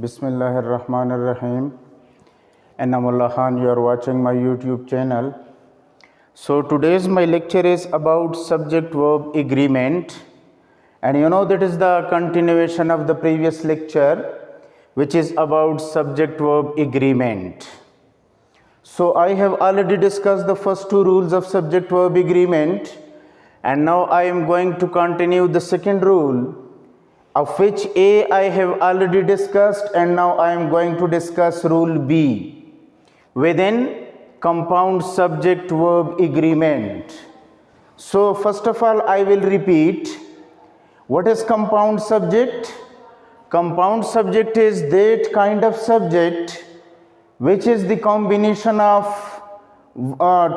Bismillahirrahmanirrahim. And Namullah, you are watching my YouTube channel. So today's my lecture is about subject-verb agreement. And that is the continuation of the previous lecture, which is about subject-verb agreement. So I have already discussed the first two rules of subject-verb agreement. And now I am going to continue the second rule, of which A I have already discussed, and now I am going to discuss rule B within compound subject verb agreement. So first of all, I will repeat what is compound subject. Compound subject is that kind of subject which is the combination of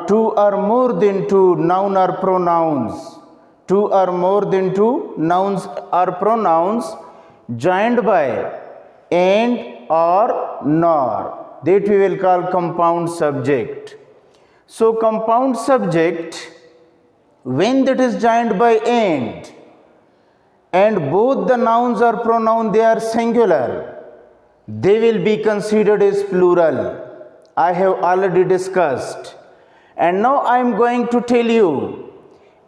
two or more than two noun or pronouns. Two or more than two nouns or pronouns joined by and or nor. That we will call compound subject. So compound subject, when that is joined by and both the nouns or pronoun they are singular, they will be considered as plural. I have already discussed. And now I am going to tell you,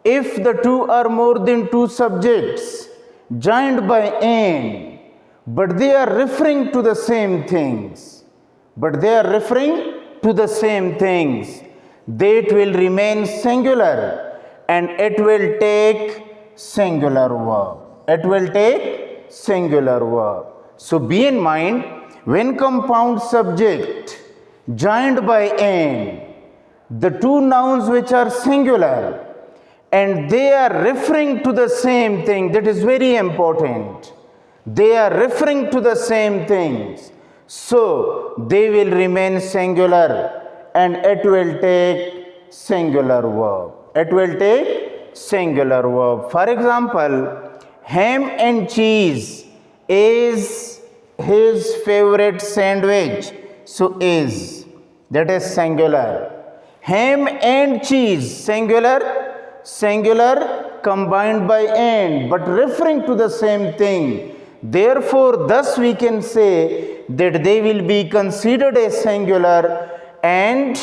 if the two or more than two subjects joined by and, but they are referring to the same things, that will remain singular and it will take singular verb. So be in mind, when compound subject joined by and, the two nouns which are singular and they are referring to the same thing, that is very important. They are referring to the same things. So they will remain singular and it will take singular verb. For example, ham and cheese is his favorite sandwich. So is, that is singular. Ham and cheese, singular combined by and, but referring to the same thing. Therefore, thus we can say that they will be considered as singular and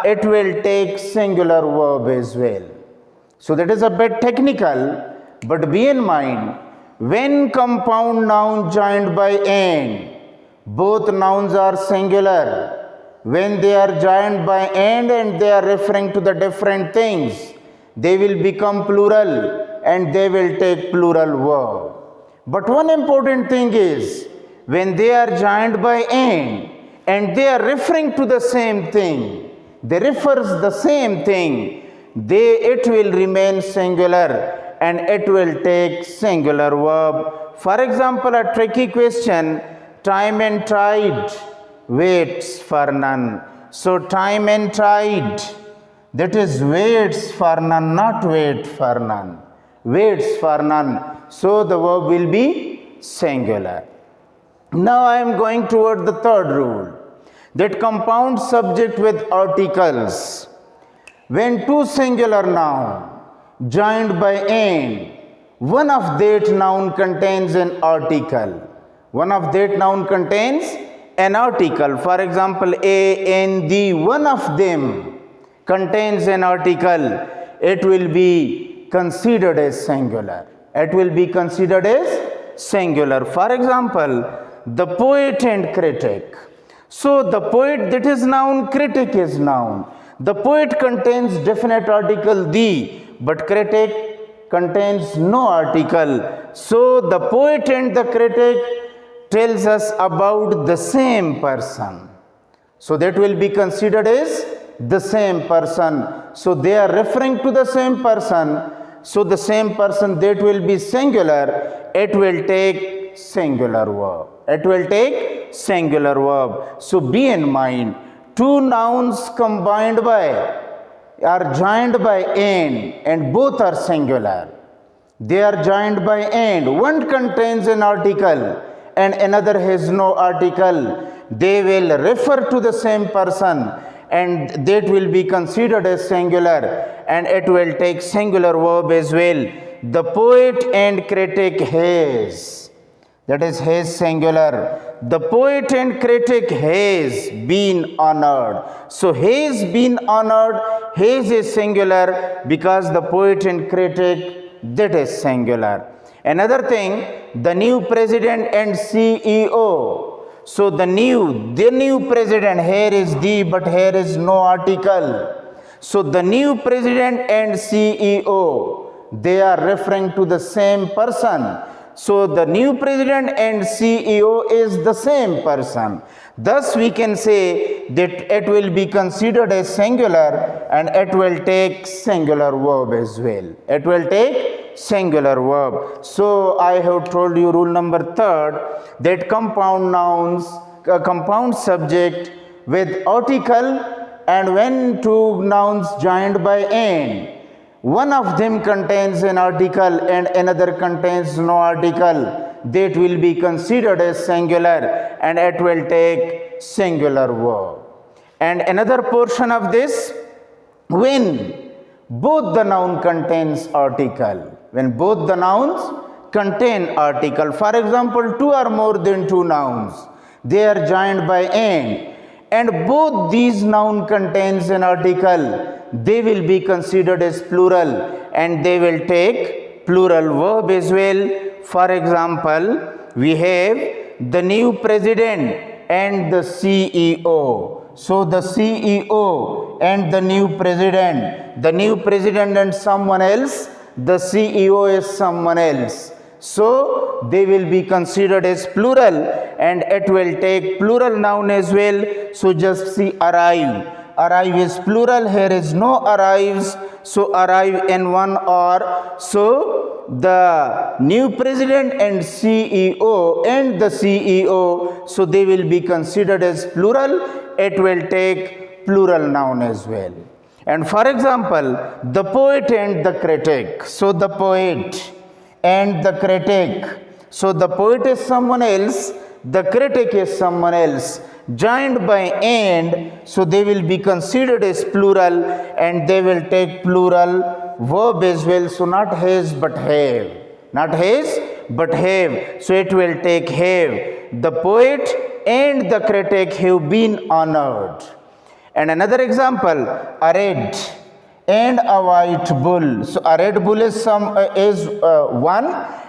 it will take singular verb as well. So that is a bit technical, but be in mind, when compound noun joined by and, both nouns are singular. When they are joined by and they are referring to the different things, they will become plural and they will take plural verb. But one important thing is, when they are joined by and they are referring to the same thing, they refers the same thing, it will remain singular and it will take singular verb. For example, a tricky question, time and tide waits for none. So time and tide, that is waits for none, not wait for none. Waits for none. So the verb will be singular. Now I am going toward the third rule, that compound subject with articles. When two singular noun joined by and, one of that noun contains an article. For example, a and the, one of them contains an article, it will be considered as singular. For example, the poet and critic. So the poet, that is noun, critic is noun. The poet contains definite article the, but critic contains no article. So the poet and the critic tells us about the same person. So that will be considered as the same person. So they are referring to the same person. So the same person, that will be singular. It will take singular verb. So be in mind, two nouns combined by are joined by and both are singular. They are joined by and. One contains an article and another has no article. They will refer to the same person and that will be considered as singular and it will take singular verb as well. The poet and critic has. that is has singular. The poet and critic has been honored. So has been honored, has is singular because the poet and critic, that is singular. Another thing, the new president and CEO. So the new president, here is the, but here is no article. So the new president and CEO, they are referring to the same person. So the new president and CEO is the same person. Thus we can say that it will be considered as singular and it will take singular verb as well. It will take singular verb. So I have told you rule number 3rd, that compound nouns, compound subject with article, and when two nouns joined by and, one of them contains an article and another contains no article, that will be considered as singular and it will take singular verb. And another portion of this, when both the noun contains article, when both the nouns contain article. For example, two or more than two nouns, they are joined by and both these noun contains an article, they will be considered as plural and they will take plural verb as well. For example, we have the new president and the CEO. So the CEO and the new president and someone else, the CEO is someone else. So they will be considered as plural and it will take plural noun as well. So just see arrive. Arrive is plural, here is no arrives. So arrive in one or. So the new president and CEO and the CEO, so they will be considered as plural. It will take plural noun as well. And for example, the poet and the critic. So the poet and the critic. So the poet is someone else, the critic is someone else, joined by and, so they will be considered as plural and they will take plural verb as well. So not has but have, not has but have. So it will take have. The poet and the critic have been honored. And another example, a red and a white bull. So a red bull is one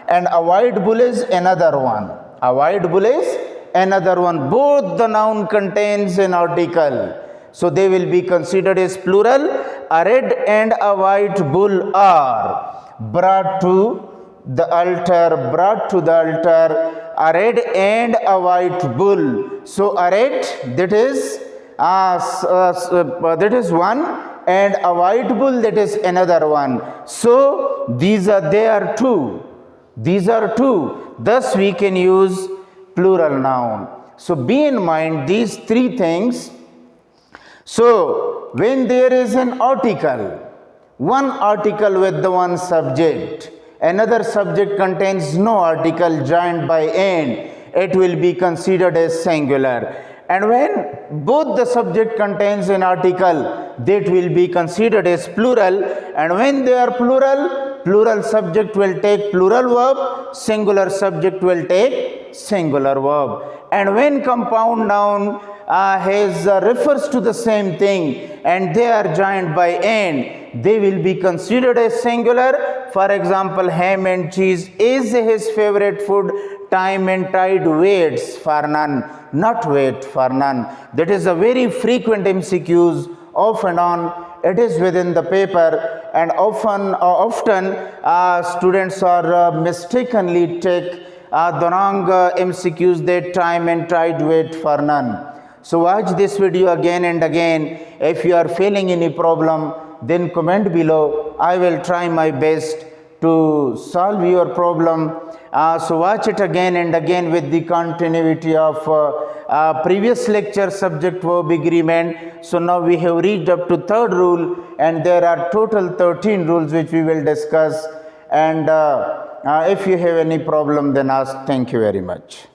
and a white bull is another one. A white bull is another one. Both the noun contains an article, so they will be considered as plural. A red and a white bull are brought to the altar, brought to the altar. A red and a white bull. So a red, that is one, and a white bull, that is another one. So they are two. These are two. Thus we can use plural noun. So be in mind these three things. So when there is an article, one article with the one subject, another subject contains no article joined by and, it will be considered as singular. And when both the subject contains an article, that will be considered as plural. And when they are plural, plural subject will take plural verb, singular subject will take singular verb. And when compound noun refers to the same thing and they are joined by and, they will be considered as singular. For example, ham and cheese is his favorite food. Time and tide waits for none, not wait for none. That is a very frequent MCQs off and on. It is within the paper, and often students are mistakenly take the wrong MCQs, that time and tide wait for none. So watch this video again and again. If you are feeling any problem, then comment below. I will try my best to solve your problem. So watch it again and again with the continuity of previous lecture subject verb agreement. So now we have reached up to 3rd rule, and there are total 13 rules which we will discuss. And if you have any problem, then ask. Thank you very much.